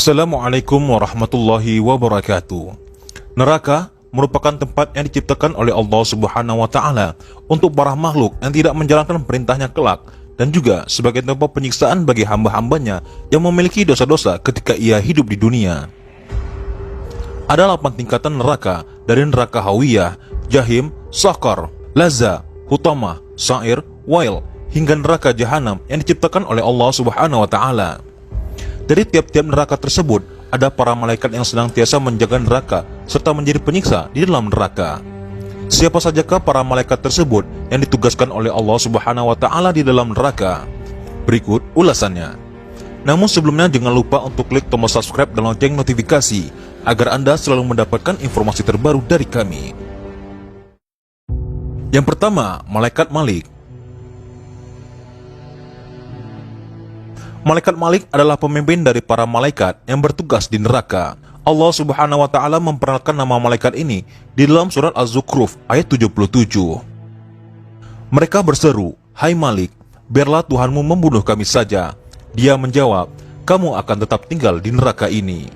Assalamualaikum warahmatullahi wabarakatuh. Neraka merupakan tempat yang diciptakan oleh Allah Subhanahu wa Ta'ala untuk para makhluk yang tidak menjalankan perintahnya kelak, dan juga sebagai tempat penyiksaan bagi hamba-hambanya yang memiliki dosa-dosa ketika ia hidup di dunia. Ada 8 tingkatan neraka, dari neraka Hawiyah, Jahim, Sakar, Lazza, Hutamah, Sa'ir, Wail, hingga neraka Jahanam yang diciptakan oleh Allah Subhanahu wa Ta'ala. Dari tiap-tiap neraka tersebut, ada para malaikat yang senantiasa menjaga neraka serta menjadi penyiksa di dalam neraka. Siapa sajakah para malaikat tersebut yang ditugaskan oleh Allah Subhanahu wa Ta'ala di dalam neraka? Berikut ulasannya. Namun sebelumnya jangan lupa untuk klik tombol subscribe dan lonceng notifikasi agar Anda selalu mendapatkan informasi terbaru dari kami. Yang pertama, Malaikat Malik. Malaikat Malik adalah pemimpin dari para malaikat yang bertugas di neraka. Allah Subhanahu wa Ta'ala memperkenalkan nama malaikat ini di dalam surat Az-Zukhruf ayat 77. Mereka berseru, "Hai Malik, biarlah Tuhanmu membunuh kami saja." Dia menjawab, "Kamu akan tetap tinggal di neraka ini."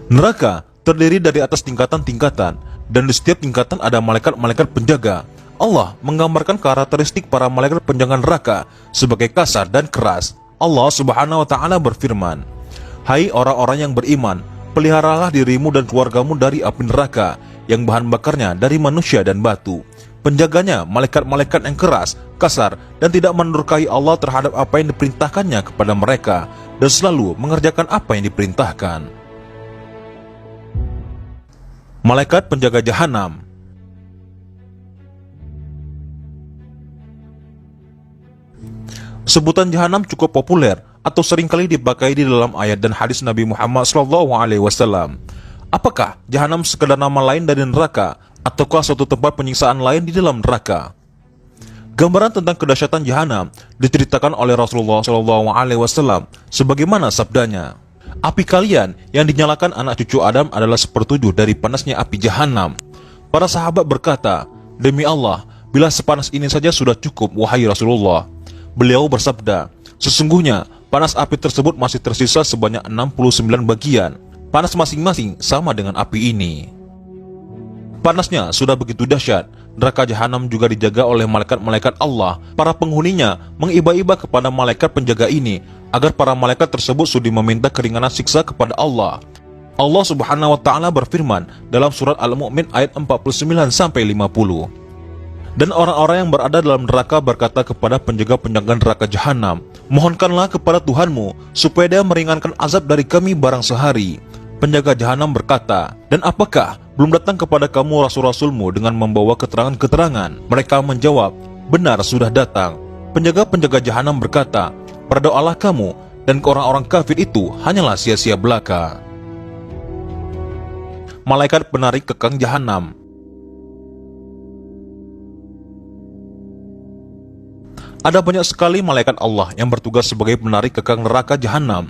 Neraka terdiri dari atas tingkatan-tingkatan, dan di setiap tingkatan ada malaikat-malaikat penjaga. Allah menggambarkan karakteristik para malaikat penjaga neraka sebagai kasar dan keras. Allah Subhanahu wa Ta'ala berfirman, "Hai orang-orang yang beriman, peliharalah dirimu dan keluargamu dari api neraka yang bahan bakarnya dari manusia dan batu." Penjaganya malaikat-malaikat yang keras, kasar, dan tidak mendurhakai Allah terhadap apa yang diperintahkannya kepada mereka, dan selalu mengerjakan apa yang diperintahkan. Malaikat penjaga Jahanam. Sebutan Jahanam cukup populer atau seringkali dipakai di dalam ayat dan hadis Nabi Muhammad SAW. Apakah Jahanam sekedar nama lain dari neraka, ataukah suatu tempat penyiksaan lain di dalam neraka? Gambaran tentang kedahsyatan Jahanam diceritakan oleh Rasulullah SAW sebagaimana sabdanya, "Api kalian yang dinyalakan anak cucu Adam adalah sepertujuh dari panasnya api Jahanam." Para sahabat berkata, "Demi Allah, bila sepanas ini saja sudah cukup, wahai Rasulullah." Beliau bersabda, "Sesungguhnya panas api tersebut masih tersisa sebanyak 69 bagian. Panas masing-masing sama dengan api ini." Panasnya sudah begitu dahsyat, neraka Jahanam juga dijaga oleh malaikat-malaikat Allah. Para penghuninya mengiba-iba kepada malaikat penjaga ini agar para malaikat tersebut sudi meminta keringanan siksa kepada Allah. Allah Subhanahu wa Ta'ala berfirman dalam surat Al-Mu'min ayat 49-50. Dan orang-orang yang berada dalam neraka berkata kepada penjaga-penjaga neraka Jahanam, "Mohonkanlah kepada Tuhanmu supaya dia meringankan azab dari kami barang sehari." Penjaga Jahanam berkata, "Dan apakah belum datang kepada kamu rasul-rasulmu dengan membawa keterangan-keterangan?" Mereka menjawab, "Benar, sudah datang." Penjaga-penjaga Jahanam berkata, "Berdoalah kamu, dan ke orang-orang kafir itu hanyalah sia-sia belaka." Malaikat penarik kekang Jahanam. Ada banyak sekali malaikat Allah yang bertugas sebagai penarik kekang neraka Jahanam.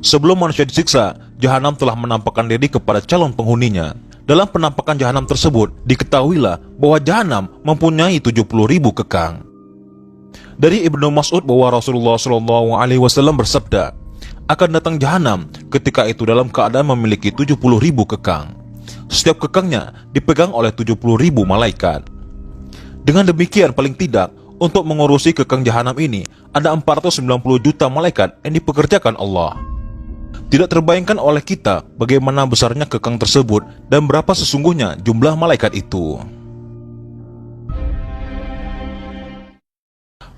Sebelum manusia disiksa, Jahanam telah menampakkan diri kepada calon penghuninya. Dalam penampakan Jahanam tersebut, diketahuilah bahwa Jahanam mempunyai 70.000 kekang. Dari Ibnu Mas'ud bahwa Rasulullah SAW bersabda, "Akan datang Jahanam ketika itu dalam keadaan memiliki 70.000 kekang. Setiap kekangnya dipegang oleh 70.000 malaikat." Dengan demikian, paling tidak, untuk mengurusi kekang Jahanam ini, ada 490 juta malaikat yang dipekerjakan Allah. Tidak terbayangkan oleh kita bagaimana besarnya kekang tersebut dan berapa sesungguhnya jumlah malaikat itu.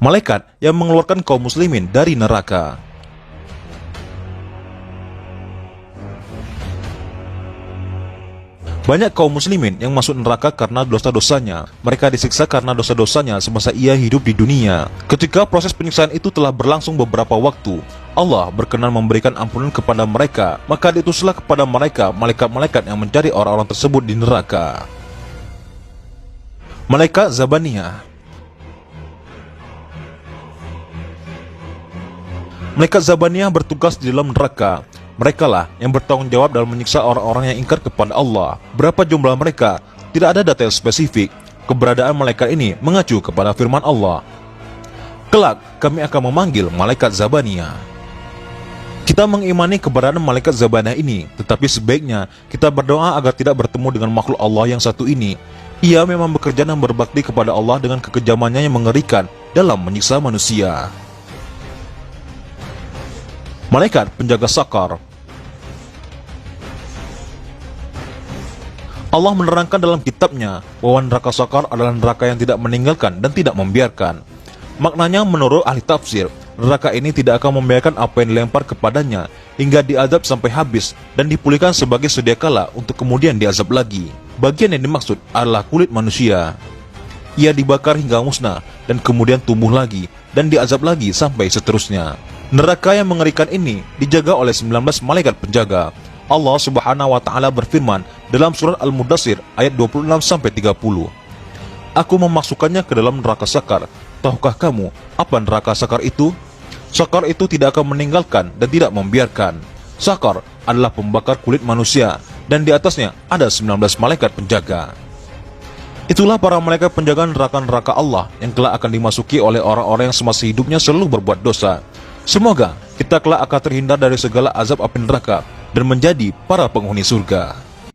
Malaikat yang mengeluarkan kaum muslimin dari neraka. Banyak kaum muslimin yang masuk neraka karena dosa-dosanya. Mereka disiksa karena dosa-dosanya semasa ia hidup di dunia. Ketika proses penyiksaan itu telah berlangsung beberapa waktu, Allah berkenan memberikan ampunan kepada mereka. Maka diutuslah kepada mereka malaikat-malaikat yang mencari orang-orang tersebut di neraka. Malaikat Zabaniyah. Malaikat Zabaniyah bertugas di dalam neraka. Merekalah yang bertanggung jawab dalam menyiksa orang-orang yang ingkar kepada Allah. Berapa jumlah mereka? Tidak ada data yang spesifik. Keberadaan malaikat ini mengacu kepada firman Allah, "Kelak kami akan memanggil malaikat Zabaniyah." Kita mengimani keberadaan malaikat Zabanah ini, tetapi sebaiknya kita berdoa agar tidak bertemu dengan makhluk Allah yang satu ini. Ia memang bekerja dan berbakti kepada Allah dengan kekejamannya yang mengerikan dalam menyiksa manusia. Malaikat penjaga sakar. Allah menerangkan dalam kitabnya bahwa neraka sakar adalah neraka yang tidak meninggalkan dan tidak membiarkan. Maknanya menurut ahli tafsir, neraka ini tidak akan membiarkan apa yang dilempar kepadanya hingga diazab sampai habis dan dipulihkan sebagai sediakala untuk kemudian diazab lagi. Bagian yang dimaksud adalah kulit manusia. Ia dibakar hingga musnah dan kemudian tumbuh lagi dan diazab lagi sampai seterusnya. Neraka yang mengerikan ini dijaga oleh 19 malaikat penjaga. Allah Subhanahu wa taala berfirman dalam surat Al-Mudaththir ayat 26-30. Aku memasukkannya ke dalam neraka sakar. Tahukah kamu apa neraka sakar itu? Sakar itu tidak akan meninggalkan dan tidak membiarkan. Sakar adalah pembakar kulit manusia dan di atasnya ada 19 malaikat penjaga. Itulah para malaikat penjaga neraka-neraka Allah yang kelak akan dimasuki oleh orang-orang yang semasa hidupnya selalu berbuat dosa. Semoga kita kelak akan terhindar dari segala azab api neraka dan menjadi para penghuni surga.